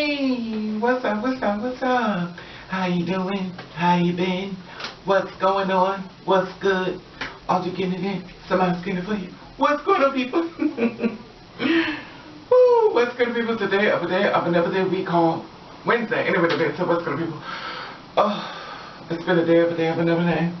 Hey, what's up, what's up, what's up? How you doing? How you been? What's going on? What's good? Are you getting it in? Somebody's getting it for you. What's going on, people? Woo, what's good, people? Today of another day we call Wednesday. Anyway, so what's good, people? Oh, it's been a day of another day.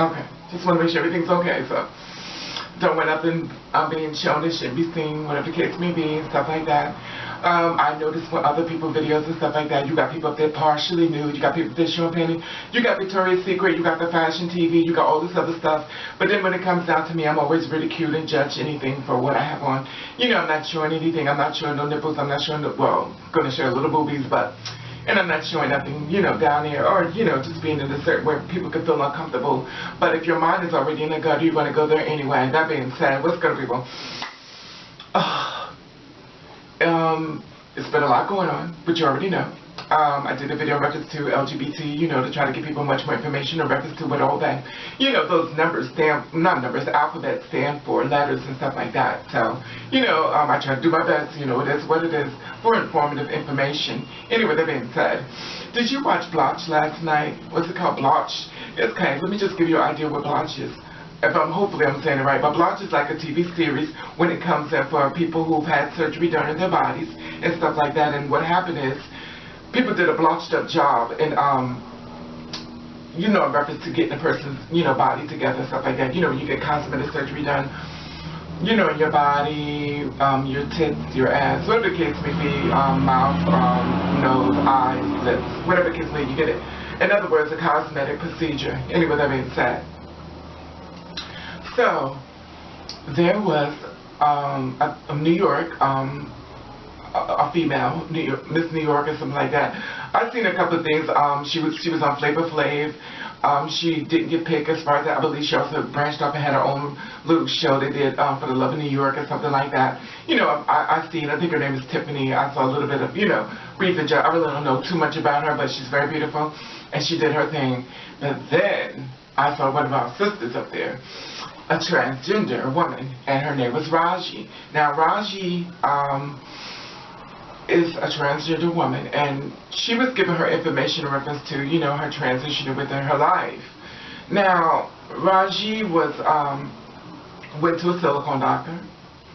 Okay, just want to make sure everything's okay, so don't want nothing being shown that shouldn't be seen, whatever the case may be, and stuff like that. I noticed with other people's videos and stuff like that, you got people up there partially nude, you got people up there showing panties, you got Victoria's Secret, you got the fashion TV, you got all this other stuff. But then when it comes down to me, I'm always ridiculed and judge anything for what I have on. You know, I'm not showing anything, I'm not showing no nipples, I'm not showing, well, going to show little boobies, but, and I'm not showing nothing, you know, down there, or, you know, just being in a certain where people can feel uncomfortable. But if your mind is already in the gutter, you're going to go there anyway. That being said, what's good, people? It's been a lot going on, but you already know. I did a video in reference to LGBT, you know, to try to give people much more information in reference to what all that, you know, those numbers stand, not numbers, alphabets stand for, letters and stuff like that. So, you know, I try to do my best, you know, it is what it is for informative information. Anyway, that being said, did you watch Blotch last night? What's it called? Blotch? It's okay, let me just give you an idea what Blotch is. Hopefully I'm saying it right, but Blotch is like a TV series when it comes in for people who've had surgery done in their bodies and stuff like that. And what happened is, people did a blotched up job, and you know, in reference to getting a person's, you know, body together, stuff like that. You know, when you get cosmetic surgery done, you know, in your body, your tits, your ass, whatever the case may be, mouth, nose, eyes, lips, whatever the case may be, you get it. In other words, a cosmetic procedure. Anyway, that being said. So, there was a New York, a female, Miss New York or something like that. I've seen a couple of things. She was on Flavor Flav. She didn't get picked as far as that. I believe she also branched off and had her own little show they did for the Love of New York or something like that. You know, I've seen, I think her name is Tiffany. I saw a little bit of, you know, brief and I really don't know too much about her, but she's very beautiful. And she did her thing. But then I saw one of our sisters up there, a transgender woman, and her name was Rajee. Now, Rajee is a transgender woman, and she was giving her information in reference to, you know, her transition within her life. Now, Rajee was, went to a silicone doctor,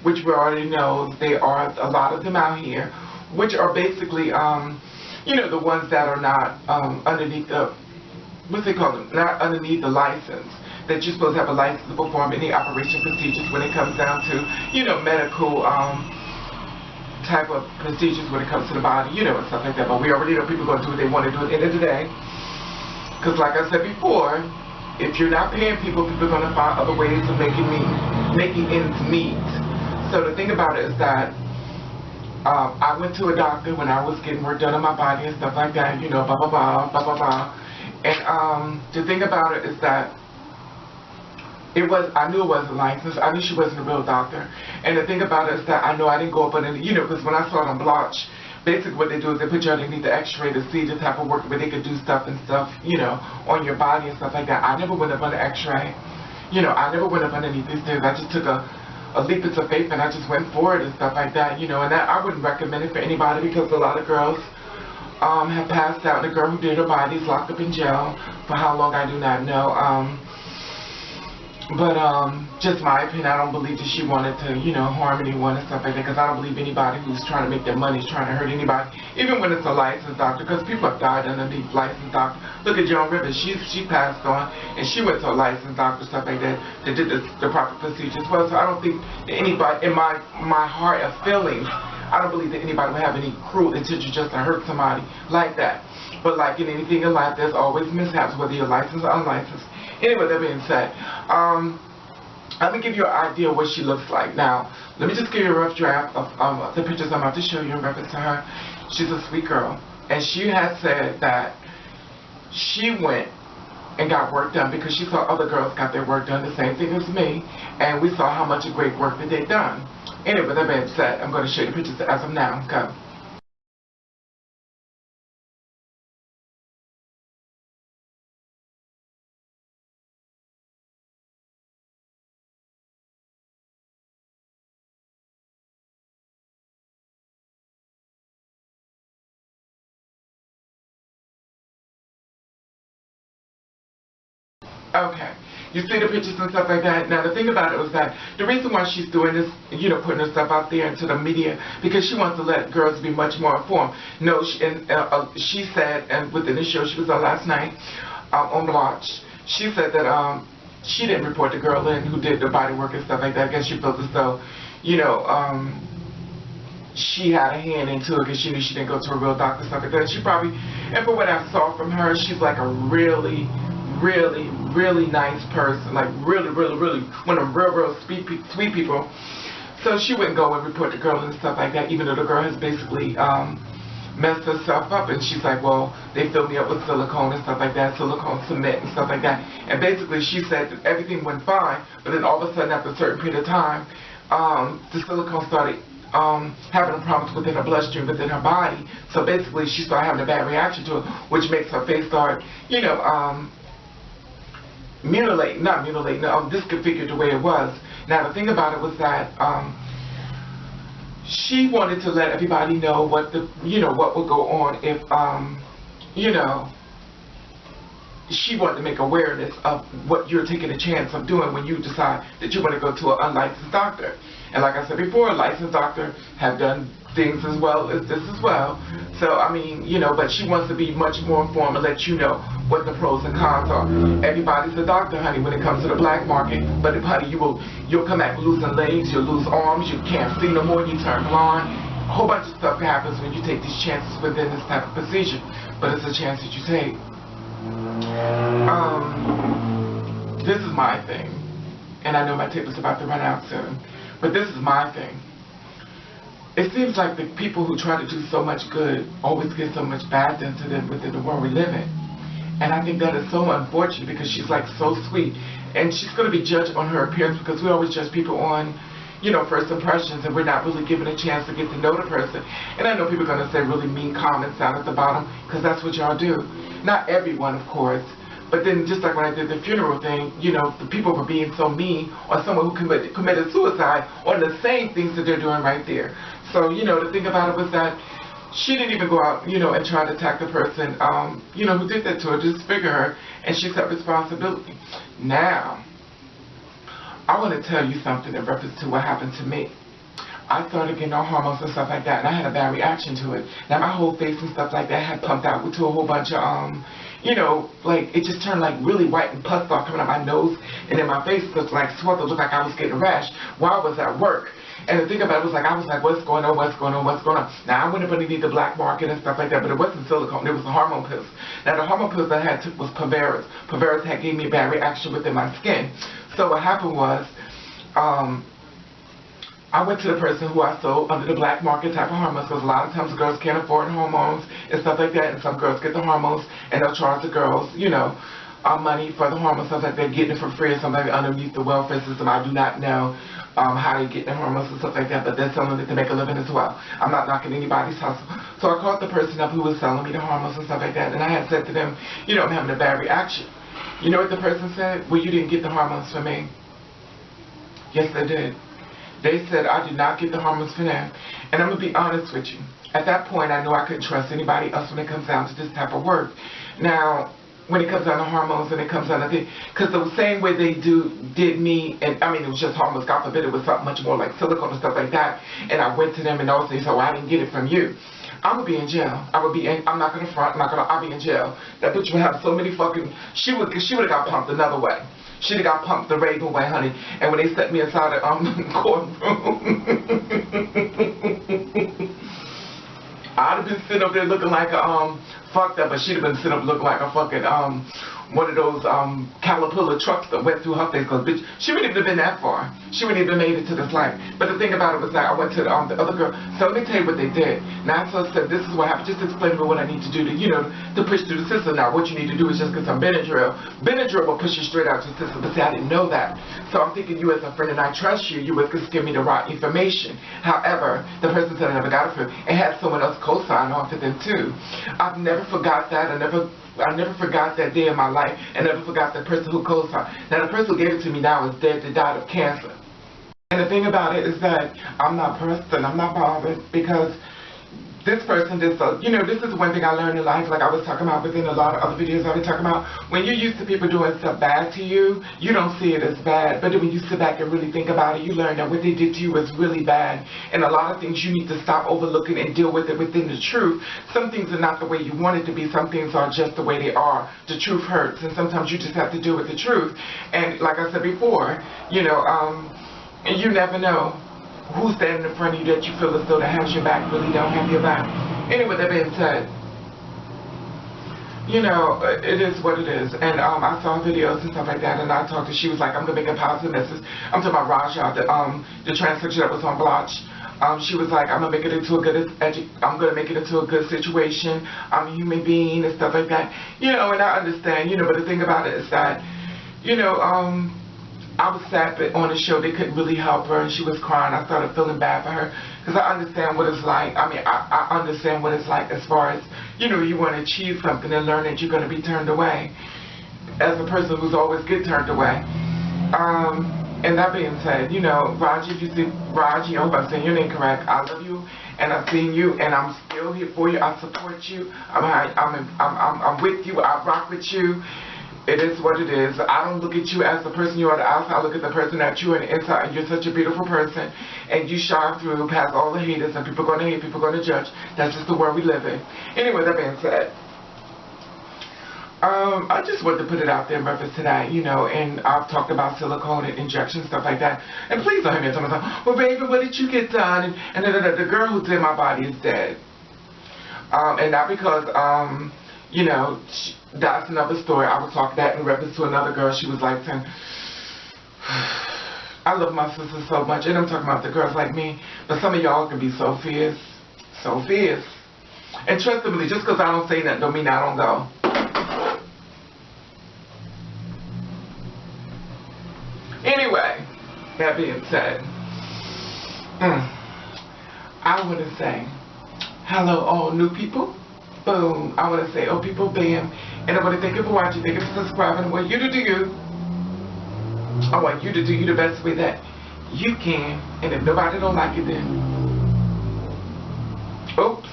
which we already know there are a lot of them out here, which are basically, you know, the ones that are not underneath the, what's they call them, not underneath the license, that you're supposed to have a license to perform any operation procedures when it comes down to, you know, medical, type of procedures when it comes to the body, you know, and stuff like that. But we already know people are going to do what they want to do at the end of the day. Because like I said before, if you're not paying people, people are going to find other ways of making ends meet. So the thing about it is that I went to a doctor when I was getting work done on my body and stuff like that, you know, blah, blah, blah, blah, blah, blah. And the thing about it is that I knew it wasn't licensed. I knew she wasn't a real doctor. And the thing about it is that I know I didn't go up underneath, you know, because when I saw it on Blotch, basically what they do is they put you underneath the x-ray to see the type of work where they could do stuff and stuff, you know, on your body and stuff like that. I never went up under x-ray. You know, I never went up underneath these things. I just took a leap into faith and I just went for it and stuff like that, you know, and that I wouldn't recommend it for anybody because a lot of girls have passed out. The girl who did her body is locked up in jail for how long I do not know. But just my opinion, I don't believe that she wanted to, you know, harm anyone and stuff like that, because I don't believe anybody who's trying to make their money is trying to hurt anybody, even when it's a licensed doctor, because people have died underneath licensed doctors. Look at Joan Rivers, she passed on, and she went to a licensed doctor, stuff like that, that did the proper procedure as well. So I don't think that anybody, in my heart of feelings, I don't believe that anybody would have any cruel intention just to hurt somebody like that. But like in anything in life, there's always mishaps, whether you're licensed or unlicensed. Anyway, that being said, let me give you an idea of what she looks like. Now, let me just give you a rough draft of the pictures I'm about to show you in reference to her. She's a sweet girl. And she has said that she went and got work done because she saw other girls got their work done, the same thing as me. And we saw how much great work that they've done. Anyway, that being said, I'm going to show you the pictures as of now. Go. Okay. You see the pictures and stuff like that. Now the thing about it was that the reason why she's doing this, you know, putting her stuff out there into the media, because she wants to let girls be much more informed. No, she said, and within the show she was on last night on Blotch, she said that she didn't report the girl in who did the body work and stuff like that. I guess she felt as though, you know, she had a hand into it because she knew she didn't go to a real doctor and stuff like that. She probably, and from what I saw from her, she's like a really nice person, like really one of them real sweet people. So she wouldn't go and report the girl and stuff like that, even though the girl has basically messed herself up. And she's like, well, they filled me up with silicone and stuff like that, silicone cement and stuff like that. And basically she said that everything went fine, but then all of a sudden after a certain period of time, the silicone started having problems within her bloodstream, within her body. So basically she started having a bad reaction to it, which makes her face start, you know, disfigured the way it was. Now the thing about it was that she wanted to let everybody know what what would go on if she wanted to make awareness of what you're taking a chance of doing when you decide that you want to go to an unlicensed doctor. And like I said before, a licensed doctor have done things as well as this as well. So I mean, but she wants to be much more informed and let you know what the pros and cons are. Everybody's a doctor, honey, when it comes to the black market. But honey, you'll come back losing legs, you'll lose arms, you can't see no more, you turn blind. A whole bunch of stuff happens when you take these chances within this type of procedure. But it's a chance that you take. This is my thing, and I know my tape is about to run out soon, but this is my thing. It seems like the people who try to do so much good always get so much bad done to them within the world we live in. And I think that is so unfortunate, because she's like so sweet, and she's going to be judged on her appearance, because we always judge people on first impressions, and we're not really given a chance to get to know the person. And I know people are going to say really mean comments down at the bottom, because that's what y'all do. Not everyone, of course, but then just like when I did the funeral thing, the people were being so mean on someone who committed suicide on the same things that they're doing right there. So, the thing about it was that she didn't even go out, and try to attack the person, who did that to her, just figure her, and she took responsibility. Now, I want to tell you something in reference to what happened to me. I started getting on hormones and stuff like that, and I had a bad reaction to it. Now my whole face and stuff like that had pumped out to a whole bunch of, like it just turned like really white and pus started coming out my nose, and then my face looked like swelled. It looked like I was getting a rash while I was at work. And the thing about it was like, I was like, what's going on, what's going on, what's going on? Now I went up underneath the black market and stuff like that, but it wasn't silicone, it was the hormone pills. Now the hormone pills I had took was Pavaris. Pavaris had gave me a bad reaction within my skin. So what happened was, I went to the person who I sold under the black market type of hormones, because a lot of times girls can't afford hormones and stuff like that, and some girls get the hormones and they'll charge the girls, money for the hormones, stuff like that, getting it for free or something underneath the welfare system. I do not know how they get the hormones and stuff like that, but they're selling it to make a living as well. I'm not knocking anybody's hustle. So I called the person up who was selling me the hormones and stuff like that, and I had said to them, I'm having a bad reaction. You know what the person said? Well, you didn't get the hormones for me. Yes, they did. They said I did not get the hormones for them. And I'm going to be honest with you. At that point, I know I couldn't trust anybody else when it comes down to this type of work. Now, when it comes down to hormones and it comes down to things, because the same way they did me, and I mean, it was just hormones, God forbid it was something much more like silicone and stuff like that, and I went to them and also they said, well, I didn't get it from you. I would be in jail. I'm not going to front, I'll be in jail. That bitch would have so many fucking, she would have got pumped another way. She'd have got pumped the Raven way, honey. And when they set me aside the courtroom, I'd have been sitting up there looking like a, fucked up, but she'd have been sitting up looking like a fucking, one of those, Caterpillar trucks that went through her face, because bitch, she wouldn't even have been that far. She wouldn't even made it to this life. But the thing about it was that I went to the other girl. So let me tell you what they did. Now, so I said, this is what happened. Just explain to me what I need to do to, to push through the system. Now, what you need to do is just get some Benadryl. Benadryl will push you straight out to the system. But see, I didn't know that. So I'm thinking you as a friend and I trust you, you would just give me the right information. However, the person said I never got it for and had someone else co-sign off it then too. I've never forgot that. I never forgot that day in my life, and never forgot the person who co-signed. Now, the person who gave it to me now is dead. They died of cancer. And the thing about it is that I'm not pressed and I'm not bothered, because this person did so. You know, this is one thing I learned in life, like I was talking about within a lot of other videos I've been talking about. When you're used to people doing stuff bad to you, you don't see it as bad. But then when you sit back and really think about it, you learn that what they did to you was really bad. And a lot of things you need to stop overlooking and deal with it within the truth. Some things are not the way you want it to be. Some things are just the way they are. The truth hurts, and sometimes you just have to deal with the truth. And like I said before, you know, you never know who's standing in front of you that you feel as though that has your back really don't have your back. Anyway, that being said, you know, it is what it is. And I saw videos and stuff like that, and I talked to, she was like, I'm gonna make a positive message. I'm talking about Rajah, the transsexual that was on Blotch. She was like, I'm gonna make it into a good situation. I'm a human being and stuff like that. You know, and I understand, you know, but the thing about it is that, you know, I was sad that on the show they couldn't really help her, and she was crying. I started feeling bad for her because I understand what it's like. I mean, I understand what it's like as far as, you know, you want to achieve something and learn that you're going to be turned away. As a person who's always get turned away. And that being said, you know, Rajee, if you see Rajee, I hope I'm saying your name correct. I love you, and I've seen you, and I'm still here for you. I support you. I'm with you. I rock with you. It is what it is. I don't look at you as the person you are on the outside. I look at the person that you are on the inside, and you're such a beautiful person, and you shine through past all the haters, and people are going to hate, people are going to judge. That's just the world we live in. Anyway, that being said, I just wanted to put it out there in reference to that, you know, and I've talked about silicone and injections, stuff like that. And please don't hear me tell myself, well, baby, what did you get done? And the girl who did my body is dead. And not because, you know, that's another story. I was talking that in reference to another girl. She was like saying, I love my sister so much. And I'm talking about the girls like me. But some of y'all can be so fierce. So fierce. And trust me, just because I don't say nothing don't mean I don't go. Anyway, that being said, I want to say, hello all new people. Boom. I want to say, oh people, bam. And I want to thank you for watching, thank you for subscribing. I want you to do you. I want you to do you the best way that you can. And if nobody don't like it, then oops.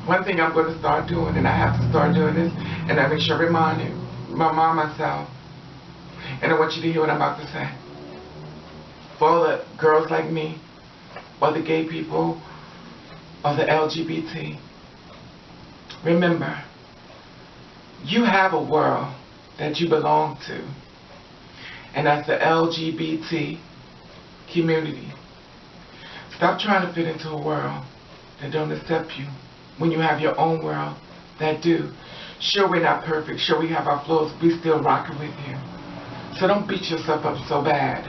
One thing I'm going to start doing, and I have to start doing this, and I make sure I remind myself. And I want you to hear what I'm about to say. For all the girls like me, or the gay people, or the LGBT, remember, you have a world that you belong to, and that's the LGBT community. Stop trying to fit into a world that don't accept you when you have your own world that do. Sure, we're not perfect. Sure, we have our flaws. We still rocking with you. So don't beat yourself up so bad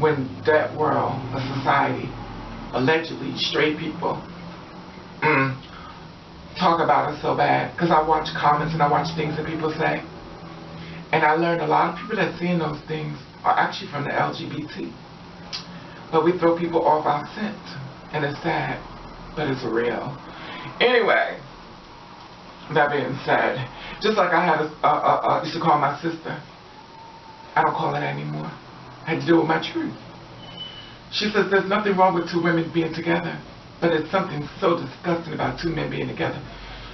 when that world, a society, allegedly straight people, talk about us so bad. Because I watch comments and I watch things that people say, and I learned a lot of people that saying those things are actually from the LGBT. But we throw people off our scent, and it's sad, but it's real. Anyway, that being said, just like I had I used to call my sister, I don't call it anymore. I had to deal with my truth. She says there's nothing wrong with two women being together, but it's something so disgusting about two men being together.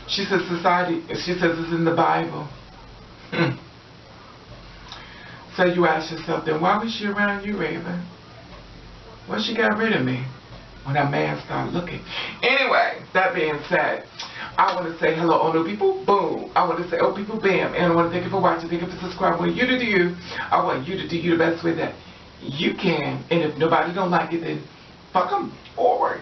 She says society, she says it's in the Bible. So you ask yourself, then why was she around you, Raven? Well, she got rid of me when that man started looking. Anyway, that being said, I want to say hello, all new people. Boom. I want to say, oh, people, bam. And I want to thank you for watching. Thank you for subscribing. I want you to do you. I want you to do you the best way that you can. And if nobody don't like it, then fuck them forward.